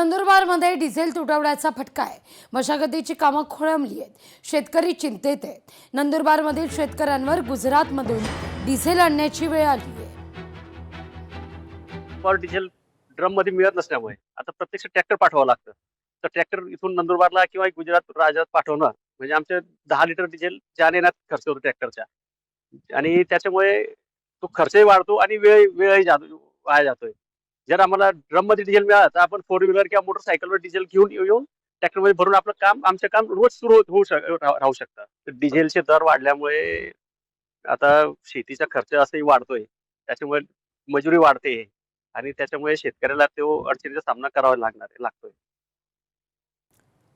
नंदुरबारमध्ये डिझेल तुटवड्याचा फटका आहे। मशागतीची कामं खोळंबली आहेत। शेतकरी चिंतेत आहेत। नंदुरबारमधील शेतकऱ्यांवर गुजरातमधून डिझेल आणण्याची वेळ आली आहे। डिझेल ड्रम मध्ये मिळत नसल्यामुळे आता प्रत्यक्ष ट्रॅक्टर पाठवावं लागतं। तर ट्रॅक्टर इथून नंदुरबारला किंवा गुजरात राज्यात पाठवणं म्हणजे आमचे 10 लिटर डिझेल जाण्यात खर्च होतो ट्रॅक्टरच्या, आणि त्याच्यामुळे तो खर्चही वाढतो आणि वेळही वाया जातोय। जर आम्हाला ड्रम मध्ये डिझेल मिळालं तर आपण 4 व्हीलर किंवा मोटरसायकलवर डिझेल घेऊन येऊन ट्रॅक्टर मध्ये भरून आमचं काम रोज सुरू राहू शकतं। तर डिझेलचे दर वाढल्यामुळे आता शेतीचा खर्च असंही वाढतोय, त्याच्यामुळे मजुरी वाढते आणि त्याच्यामुळे शेतकऱ्याला तो अडचणीचा सामना करावा लागतोय।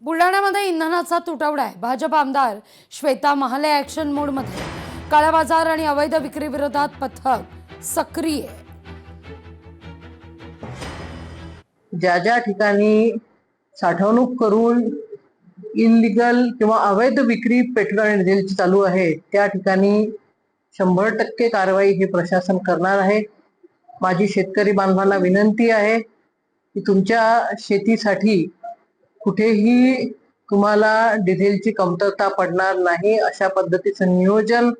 बुलढाण्यामध्ये इंधनाचा तुटवडा आहे। भाजप आमदार श्वेता महाले ऍक्शन मोडमध्ये। काळा बाजार आणि अवैध विक्री विरोधात पथक सक्रिय। ज्या ज्या ठिकाणी साठवणूक करून इनलिगल किंवा अवैध विक्री पेट्रोल आणि डिझेलची चालू आहे त्या ठिकाणी 100% कारवाई हे प्रशासन करणार आहे। माझी शेतकरी बांधवांना विनंती आहे की तुमच्या शेतीसाठी कुठेही तुम्हाला डिझेलची कमतरता पडणार नाही अशा पद्धतीचं नियोजन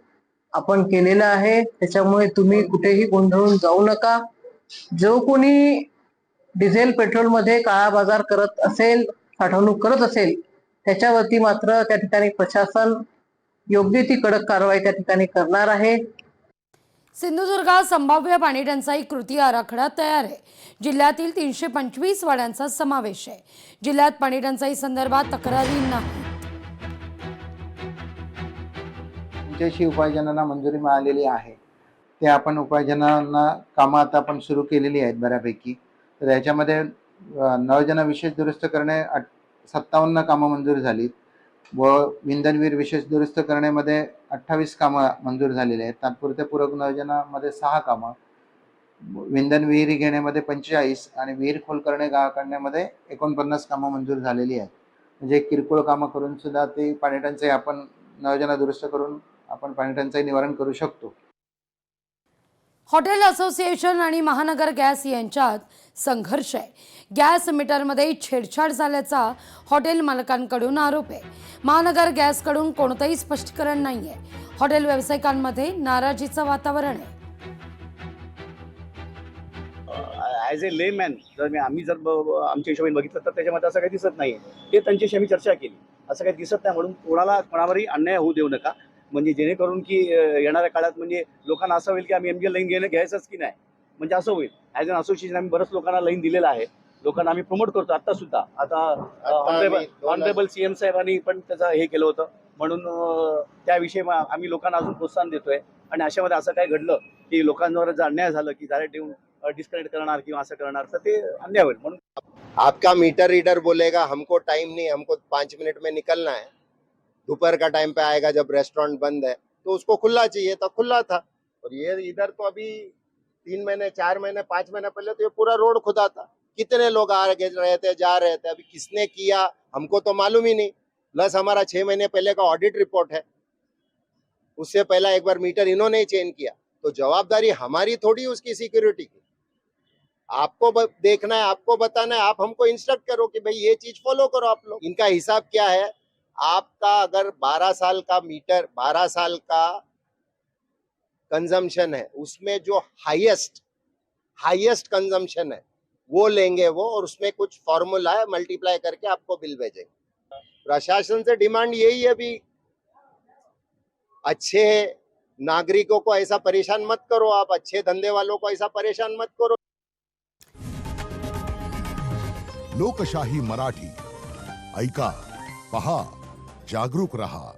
आपण केलेलं आहे। त्याच्यामुळे तुम्ही कुठेही गोंधळून जाऊ नका। जो कोणी डिझेल पेट्रोल मध्ये काळा बाजार करत असेल, साठवणूक करत असेल, त्याच्यावरती मात्र त्या ठिकाणी प्रशासन योग्य ती कडक कारवाई त्या ठिकाणी करणार आहे। सिंधुदुर्गात संभाव्य पाणी टंचाई कृती आराखडा तयार आहे। जिल्ह्यातील 325 वाड्यांचा समावेश आहे। जिल्ह्यात पाणी टंचाई संदर्भात तक्रारी नाही। तुमच्याशी उपाययोजनांना मंजुरी मिळालेली आहे। ते आपण उपाययोजनांना कामं आता आपण सुरू केलेली आहेत बऱ्यापैकी। तर याच्यामध्ये नळजोड विशेष दुरुस्त करणे 57 कामं मंजूर झालीत व विंधनवीर विशेष दुरुस्त करण्यामध्ये 28 कामं मंजूर झालेली आहेत। तात्पुरत्या पूरक नळजोडामध्ये 6 कामं, विंधन विहिरी घेण्यामध्ये 45 आणि विहीर खोल करणे करण्यामध्ये 49 कामं मंजूर झालेली आहेत। म्हणजे किरकोळ कामं करून सुद्धा ते पाणी टंचाई आपण नळजोड दुरुस्त करून आपण पाणी टंचाई निवारण करू शकतो। हॉटेल असोसिएशन आणि महानगर गॅस यांच्यात संघर्ष आहे। गॅस मीटरमध्ये छेडछाड झाल्याचा हॉटेल मालकांकडून आरोप आहे। महानगर गॅसकडून कोणतेही स्पष्टीकरण नाहीये। हॉटेल व्यावसायिकांमध्ये नाराजीचं वातावरण आहे। ॲज ए लेमॅन आम्ही जर आमच्या हिशोबाने बघितलं तर त्याच्यामध्ये असं काही दिसत नाही। हे त्यांच्याशी आम्ही चर्चा केली, असं काही दिसत नाही म्हणून कोणावरही अन्याय होऊ देऊ नका। म्हणजे जेणेकरून की येणाऱ्या काळात म्हणजे लोकांना असं होईल की आम्ही एमजी लाईन घ्यायचंच की नाही, म्हणजे असं होईल। ॲज अन असोसिएशन आम्ही बऱ्याच लोकांना लाईन दिलेलं आहे, लोकांना आम्ही प्रमोट करतो। आता सुद्धा ऑनरेबल CM साहेबांनी पण त्याचं हे केलं होतं, म्हणून त्याविषयी आम्ही लोकांना अजून प्रोत्साहन देतोय। आणि अशामध्ये असं काय घडलं की लोकांवर जर अन्याय झालं की डायरेक्ट येऊन डिस्कनेक्ट करणार किंवा असं करणार तर ते अन्याय होईल। म्हणून आपका मीटर रीडर बोलेगा हमको टाइम नहीं, हमको 5 मिनट में निकलना है, दोपहर का टाइम पे आएगा जब रेस्टोरेंट बंद है, तो उसको खुला चाहिए था, खुला था। और ये इधर तो अभी 3 महीने 4 महीने 5 महीने पहले तो ये पूरा रोड खुदा था। कितने लोग आ रहे थे जा रहे थे, अभी किसने किया हमको तो मालूम ही नहीं। प्लस हमारा 6 महीने पहले का ऑडिट रिपोर्ट है, उससे पहला एक बार मीटर इन्होंने ही चेंज किया, तो जवाबदारी हमारी थोड़ी उसकी सिक्योरिटी की। आपको देखना है, आपको बताना है, आप हमको इंस्ट्रक्ट करो कि भाई ये चीज फॉलो करो आप लोग। इनका हिसाब क्या है, आपका अगर 12 साल का मीटर 12 साल का कंजम्पशन है, उसमें जो हाईएस्ट कंजम्पशन है वो लेंगे वो, और उसमें कुछ फॉर्मूला है, मल्टीप्लाई करके आपको बिल भेजेंगे। प्रशासन से डिमांड यही है, भी अच्छे नागरिकों को ऐसा परेशान मत करो, आप अच्छे धंधे वालों को ऐसा परेशान मत करो। लोकशाही मराठी ऐका, पहा, जागरूक रहा।